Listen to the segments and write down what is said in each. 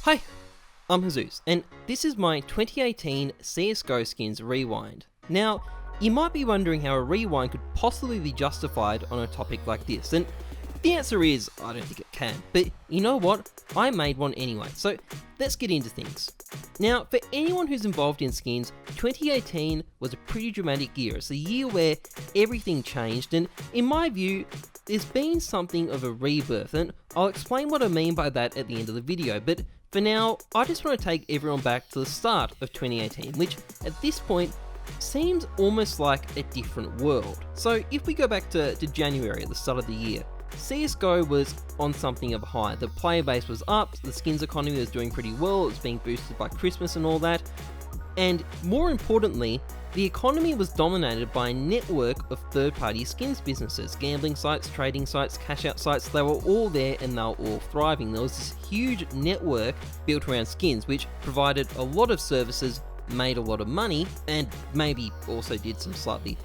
Hi, I'm Heyzeus, and this is my 2018 CSGO Skins Rewind. Now, you might be wondering how a rewind could possibly be justified on a topic like this, and the answer is, I don't think it can, but you know what? I made one anyway, so let's get into things. Now, for anyone who's involved in skins, 2018 was a pretty dramatic year. It's a year where everything changed, and in my view, there's been something of a rebirth, and I'll explain what I mean by that at the end of the video, but for now, I just want to take everyone back to the start of 2018, which at this point seems almost like a different world. So if we go back to January at the start of the year, CSGO was on something of a high. The player base was up, the skins economy was doing pretty well, it was being boosted by Christmas and all that, and more importantly, the economy was dominated by a network of third-party skins businesses, gambling sites, trading sites, cash-out sites. They were all there and they were all thriving. There was this huge network built around skins which provided a lot of services, made a lot of money, and maybe also did some slightly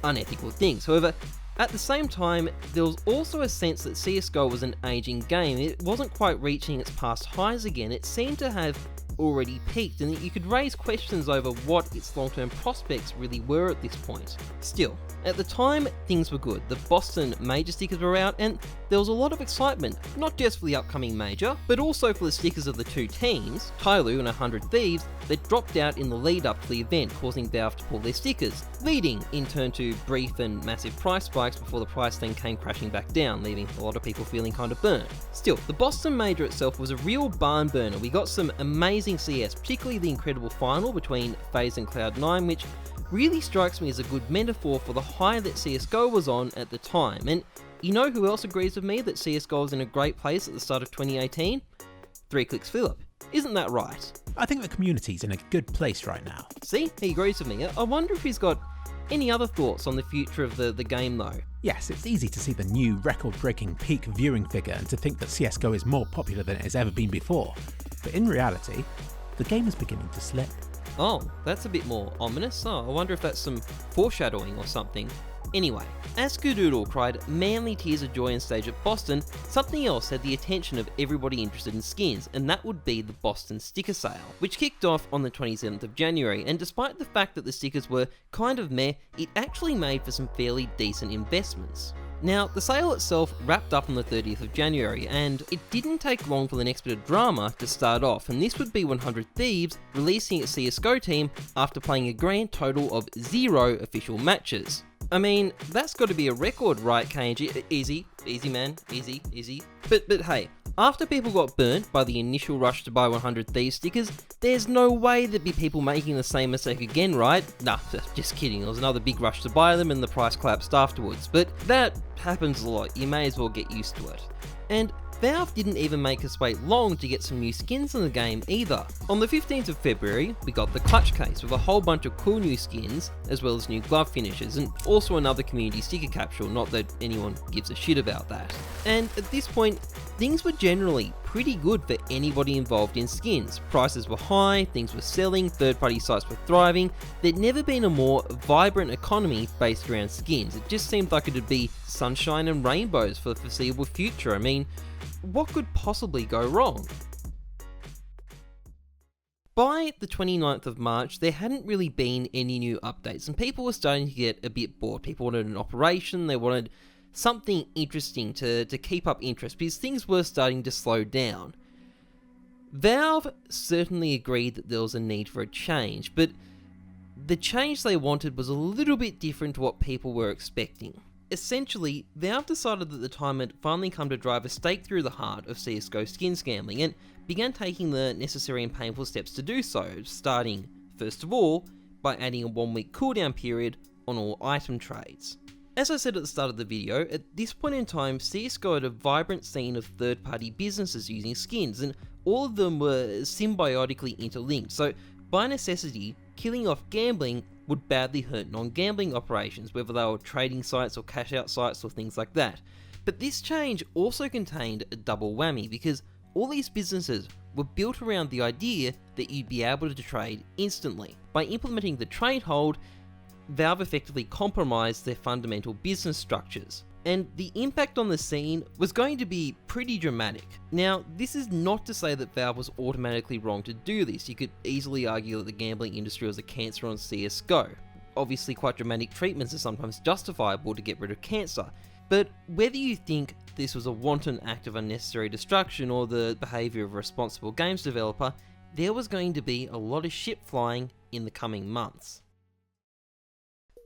unethical things. However, at the same time, there was also a sense that CSGO was an aging game. It wasn't quite reaching its past highs again. It seemed to have already peaked, and you could raise questions over what its long-term prospects really were at this point. Still, at the time, things were good. The Boston major stickers were out, and there was a lot of excitement, not just for the upcoming major, but also for the stickers of the two teams, Tyloo and 100 Thieves, that dropped out in the lead up to the event, causing Valve to pull their stickers, leading in turn to brief and massive price spikes before the price then came crashing back down, leaving a lot of people feeling kind of burnt. Still, the Boston major itself was a real barn burner. We got some amazing CS, particularly the incredible final between FaZe and Cloud9, which really strikes me as a good metaphor for the high that CSGO was on at the time. And you know who else agrees with me that CSGO was in a great place at the start of 2018? 3Clicks Philip. Isn't that right? I think the community's in a good place right now. See, he agrees with me. I wonder if he's got any other thoughts on the future of the game though. Yes, it's easy to see the new record-breaking peak viewing figure and to think that CSGO is more popular than it has ever been before. But in reality, the game is beginning to slip. Oh, that's a bit more ominous. Oh, I wonder if that's some foreshadowing or something. Anyway, as Skadoodle cried manly tears of joy on stage at Boston, something else had the attention of everybody interested in skins, and that would be the Boston sticker sale, which kicked off on the 27th of January, and despite the fact that the stickers were kind of meh, it actually made for some fairly decent investments. Now, the sale itself wrapped up on the 30th of January, and it didn't take long for the next bit of drama to start off, and this would be 100 Thieves releasing its CSGO team after playing a grand total of 0 official matches. I mean, that's got to be a record, right, KNG? Easy man, easy. But hey, after people got burnt by the initial rush to buy 100 Thieves stickers, there's no way there'd be people making the same mistake again, right? Nah, just kidding. There was another big rush to buy them and the price collapsed afterwards, but that happens a lot. You may as well get used to it. And Valve didn't even make us wait long to get some new skins in the game either. On the 15th of February, we got the Clutch case with a whole bunch of cool new skins, as well as new glove finishes, and also another community sticker capsule, not that anyone gives a shit about that. And at this point, things were generally pretty good for anybody involved in skins. Prices were high, things were selling, third-party sites were thriving. There'd never been a more vibrant economy based around skins. It just seemed like it'd be sunshine and rainbows for the foreseeable future. I mean, what could possibly go wrong? By the 29th of March, there hadn't really been any new updates, and people were starting to get a bit bored. People wanted an operation, they wanted something interesting to keep up interest, because things were starting to slow down. Valve certainly agreed that there was a need for a change, but the change they wanted was a little bit different to what people were expecting. Essentially, Valve decided that the time had finally come to drive a stake through the heart of CSGO skins gambling, and began taking the necessary and painful steps to do so, starting, first of all, by adding a 1-week cooldown period on all item trades. As I said at the start of the video, at this point in time, CSGO had a vibrant scene of third-party businesses using skins, and all of them were symbiotically interlinked, so by necessity, killing off gambling would badly hurt non-gambling operations, whether they were trading sites or cash-out sites or things like that. But this change also contained a double whammy, because all these businesses were built around the idea that you'd be able to trade instantly. By implementing the trade hold, Valve effectively compromised their fundamental business structures. and the impact on the scene was going to be pretty dramatic. Now, this is not to say that Valve was automatically wrong to do this. You could easily argue that the gambling industry was a cancer on CSGO. Obviously, quite dramatic treatments are sometimes justifiable to get rid of cancer, but whether you think this was a wanton act of unnecessary destruction or the behaviour of a responsible games developer, there was going to be a lot of shit flying in the coming months.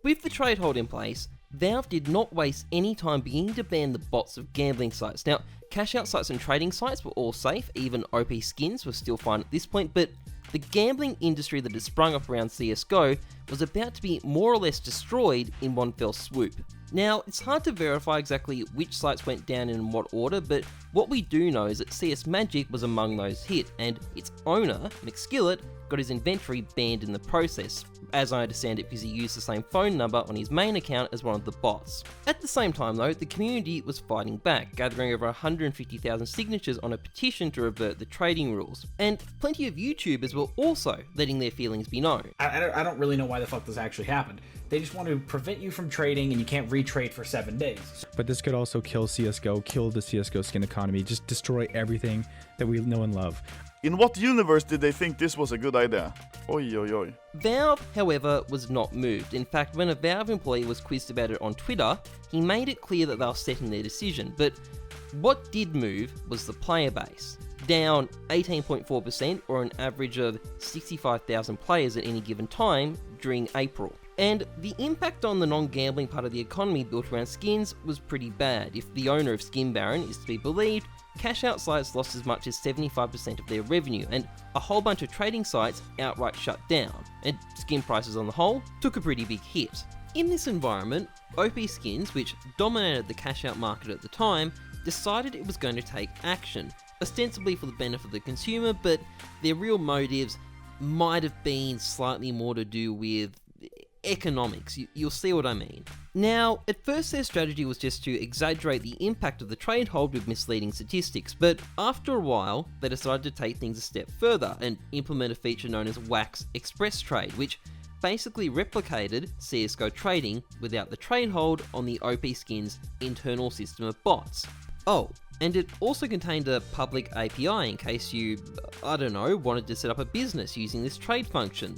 With the trade hold in place, Valve did not waste any time beginning to ban the bots of gambling sites. Now, cash out sites and trading sites were all safe, even OPSkins was still fine at this point, but the gambling industry that had sprung up around CSGO was about to be more or less destroyed in one fell swoop. Now, it's hard to verify exactly which sites went down and in what order, but what we do know is that CS Magic was among those hit, and its owner, McSkillet, got his inventory banned in the process, as I understand it because he used the same phone number on his main account as one of the bots. At the same time though, the community was fighting back, gathering over 150,000 signatures on a petition to revert the trading rules, and plenty of YouTubers were also letting their feelings be known. I don't really know why the fuck this actually happened. They just want to prevent you from trading and you can't retrade for 7 days. But this could also kill CSGO, kill the CSGO skin economy, just destroy everything that we know and love. In what universe did they think this was a good idea? Oi, oi, oi. Valve, however, was not moved. In fact, when a Valve employee was quizzed about it on Twitter, he made it clear that they were set in their decision. But what did move was the player base, down 18.4% or an average of 65,000 players at any given time during April. And the impact on the non-gambling part of the economy built around skins was pretty bad. If the owner of Skin Baron is to be believed, cash-out sites lost as much as 75% of their revenue, and a whole bunch of trading sites outright shut down, and skin prices on the whole took a pretty big hit. In this environment, OPSkins, which dominated the cash-out market at the time, decided it was going to take action, ostensibly for the benefit of the consumer, but their real motives might have been slightly more to do with economics. You'll see what I mean. Now, at first their strategy was just to exaggerate the impact of the trade hold with misleading statistics, but after a while they decided to take things a step further and implement a feature known as Wax Express Trade, which basically replicated CSGO trading without the trade hold on the OPSkins internal system of bots. Oh, and it also contained a public API in case you, I don't know, wanted to set up a business using this trade function,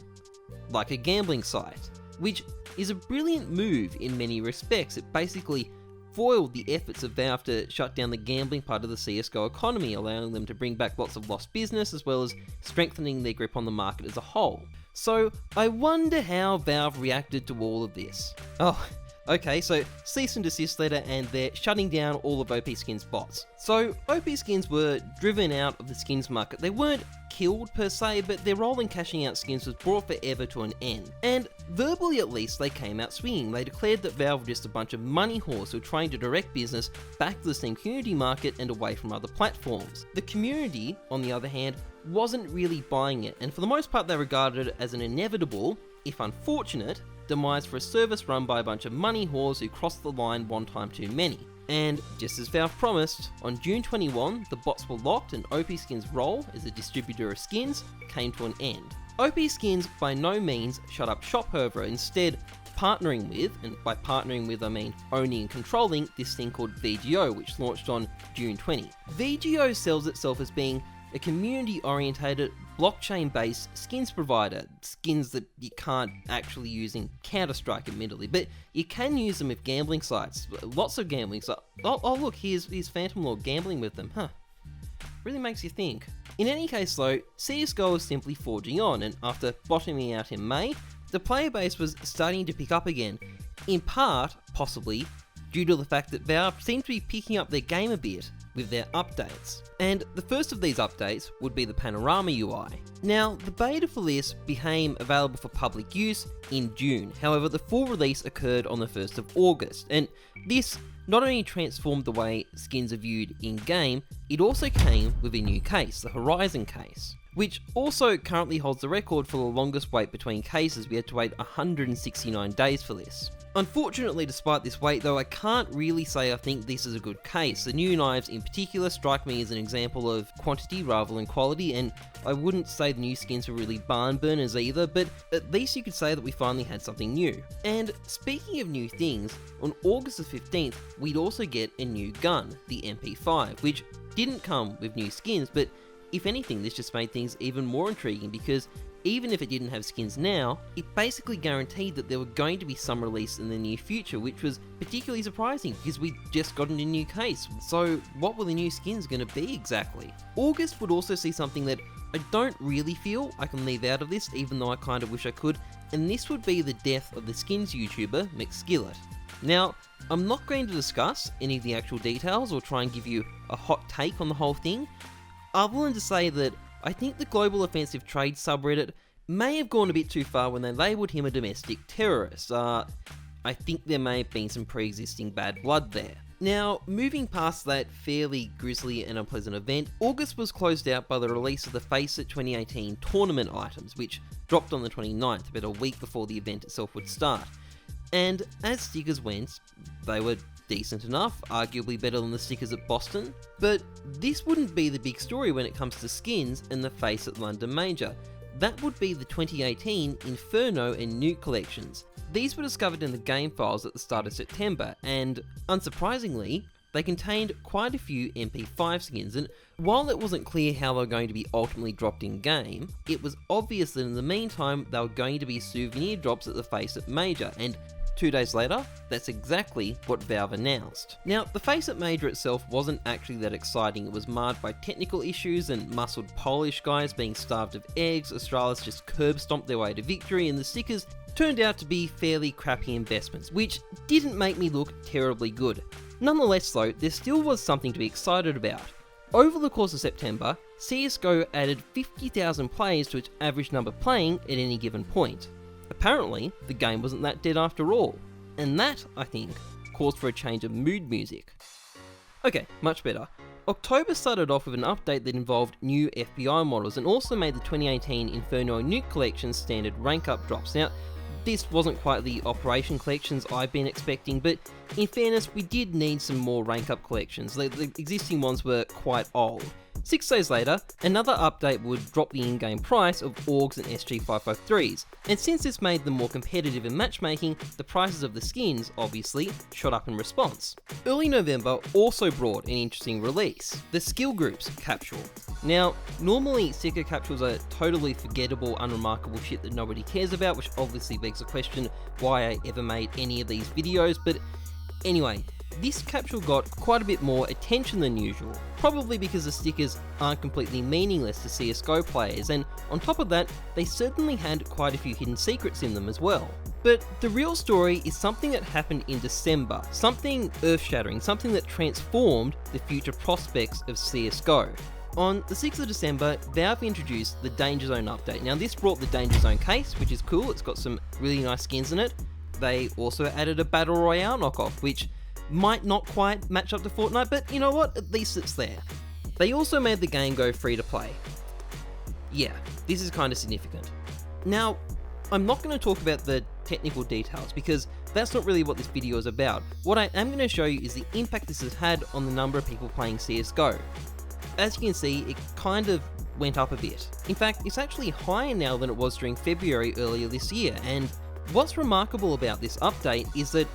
like a gambling site, which is a brilliant move in many respects. It basically foiled the efforts of Valve to shut down the gambling part of the CSGO economy, allowing them to bring back lots of lost business as well as strengthening their grip on the market as a whole. So I wonder how Valve reacted to all of this. Oh, okay, so cease and desist letter and they're shutting down all of OPSkins bots. So OPSkins were driven out of the skins market. They weren't killed per se, but their role in cashing out skins was brought forever to an end. And verbally at least, they came out swinging. They declared that Valve were just a bunch of money whores who were trying to direct business back to the Steam community market and away from other platforms. The community, on the other hand, wasn't really buying it, and for the most part they regarded it as an inevitable, if unfortunate, demise for a service run by a bunch of money whores who crossed the line one time too many. And just as Valve promised, on June 21, the bots were locked and OPSkins' role as a distributor of skins came to an end. OPSkins by no means shut up shop, however, instead partnering with, and by partnering with I mean owning and controlling, this thing called VGO, which launched on June 20. VGO sells itself as being a community-orientated, blockchain-based skins provider. Skins that you can't actually use in Counter-Strike, admittedly, but you can use them with gambling sites. Lots of gambling sites. Oh look, here's Phantom Lord gambling with them, huh? Really makes you think. In any case though, CSGO was simply forging on, and after bottoming out in May, the player base was starting to pick up again, in part, possibly, due to the fact that Valve seemed to be picking up their game a bit with their updates. And the first of these updates would be the Panorama UI. Now, the beta for this became available for public use in June, however the full release occurred on the 1st of August, and this not only transformed the way skins are viewed in-game, it also came with a new case, the Horizon case, which also currently holds the record for the longest wait between cases. We had to wait 169 days for this. Unfortunately, despite this wait though, I can't really say I think this is a good case. The new knives in particular strike me as an example of quantity rather than quality, and I wouldn't say the new skins were really barn burners either, but at least you could say that we finally had something new. And speaking of new things, on August the 15th, we'd also get a new gun, the MP5, which didn't come with new skins, but if anything, this just made things even more intriguing because even if it didn't have skins now, it basically guaranteed that there were going to be some release in the near future, which was particularly surprising because we'd just gotten a new case. So what were the new skins going to be exactly? August would also see something that I don't really feel I can leave out of this, even though I kind of wish I could, and this would be the death of the skins YouTuber McSkillet. Now, I'm not going to discuss any of the actual details or try and give you a hot take on the whole thing, other than to say that I think the Global Offensive Trade subreddit may have gone a bit too far when they labelled him a domestic terrorist. I think there may have been some pre-existing bad blood there. Now, moving past that fairly grisly and unpleasant event, August was closed out by the release of the Face It 2018 tournament items, which dropped on the 29th, about a week before the event itself would start. And as stickers went, they were decent enough, arguably better than the stickers at Boston, but this wouldn't be the big story when it comes to skins and the Face It London Major. That would be the 2018 Inferno and Nuke collections. These were discovered in the game files at the start of September, and unsurprisingly, they contained quite a few MP5 skins, and while it wasn't clear how they were going to be ultimately dropped in game, it was obvious that in the meantime they were going to be souvenir drops at the Face It Major, and 2 days later, that's exactly what Valve announced. Now, the Face It Major itself wasn't actually that exciting. It was marred by technical issues and muscled Polish guys being starved of eggs, Australis just curb stomped their way to victory, and the stickers turned out to be fairly crappy investments, which didn't make me look terribly good. Nonetheless though, there still was something to be excited about. Over the course of September, CSGO added 50,000 players to its average number playing at any given point. Apparently, the game wasn't that dead after all, and that, I think, caused for a change of mood music. Okay, much better. October started off with an update that involved new FBI models and also made the 2018 Inferno Nuke Collection standard rank up drops. Now, this wasn't quite the Operation collections I've been expecting, but in fairness, we did need some more rank up collections. The existing ones were quite old. 6 days later, another update would drop the in-game price of AUGs and SG553s, and since this made them more competitive in matchmaking, the prices of the skins, obviously, shot up in response. Early November also brought an interesting release, the Skill Groups capsule. Now, normally sticker capsules are totally forgettable, unremarkable shit that nobody cares about, which obviously begs the question why I ever made any of these videos, but anyway, this capsule got quite a bit more attention than usual, probably because the stickers aren't completely meaningless to CSGO players, and on top of that, they certainly had quite a few hidden secrets in them as well. But the real story is something that happened in December, something earth-shattering, something that transformed the future prospects of CSGO. On the 6th of December, Valve introduced the Danger Zone update. Now this brought the Danger Zone case, which is cool, it's got some really nice skins in it. They also added a Battle Royale knockoff, which might not quite match up to Fortnite, but you know what, at least it's there. They also made the game go free to play. Yeah, this is kind of significant. Now, I'm not going to talk about the technical details because that's not really what this video is about. What I am going to show you is the impact this has had on the number of people playing CSGO. As you can see, it kind of went up a bit. In fact, it's actually higher now than it was during February earlier this year, and what's remarkable about this update is that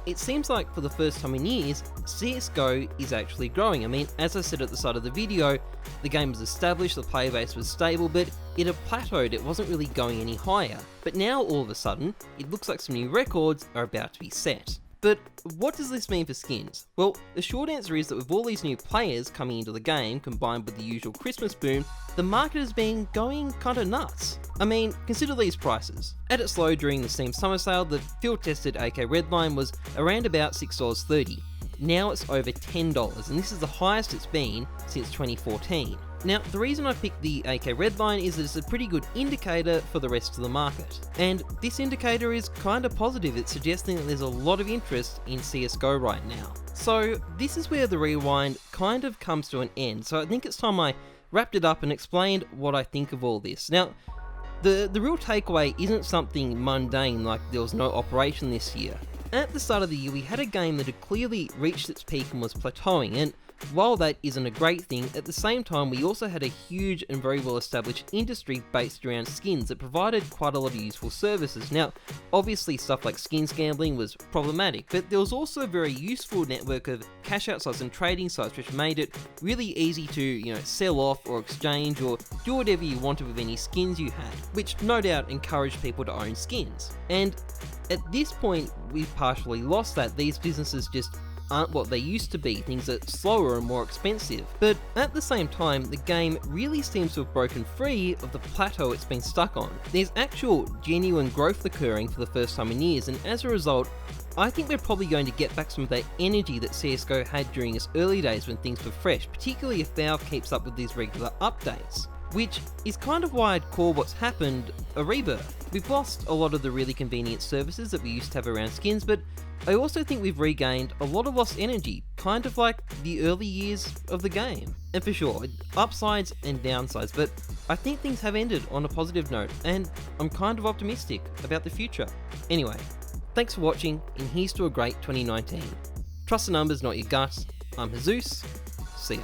it seems like for the first time in years, CSGO is actually growing. I mean, as I said at the start of the video, the game was established, the player base was stable, but it had plateaued, it wasn't really going any higher. But now, all of a sudden, it looks like some new records are about to be set. But what does this mean for skins? Well, the short answer is that with all these new players coming into the game, combined with the usual Christmas boom, the market has been going kinda nuts. I mean, consider these prices. At its low during the Steam Summer Sale, the field-tested AK Redline was around about $6.30. Now it's over $10, and this is the highest it's been since 2014. Now, the reason I picked the AK Redline is that it's a pretty good indicator for the rest of the market. And this indicator is kinda positive, it's suggesting that there's a lot of interest in CSGO right now. So this is where the rewind kind of comes to an end, so I think it's time I wrapped it up and explained what I think of all this. Now, the real takeaway isn't something mundane like there was no operation this year. At the start of the year, we had a game that had clearly reached its peak and was plateauing, and while that isn't a great thing, at the same time we also had a huge and very well established industry based around skins that provided quite a lot of useful services. Now, obviously stuff like skins gambling was problematic, but there was also a very useful network of cash out sites and trading sites which made it really easy to, sell off or exchange or do whatever you wanted with any skins you had, which no doubt encouraged people to own skins. And at this point, we've partially lost that. These businesses just aren't what they used to be, things are slower and more expensive. But at the same time, the game really seems to have broken free of the plateau it's been stuck on. There's actual genuine growth occurring for the first time in years, and as a result, I think we're probably going to get back some of that energy that CSGO had during its early days when things were fresh, particularly if Valve keeps up with these regular updates. Which is kind of why I'd call what's happened a rebirth. We've lost a lot of the really convenient services that we used to have around skins, but I also think we've regained a lot of lost energy, kind of like the early years of the game. And for sure, upsides and downsides, but I think things have ended on a positive note, and I'm kind of optimistic about the future. Anyway, thanks for watching, and here's to a great 2019. Trust the numbers, not your guts. I'm Heyzeus. See ya.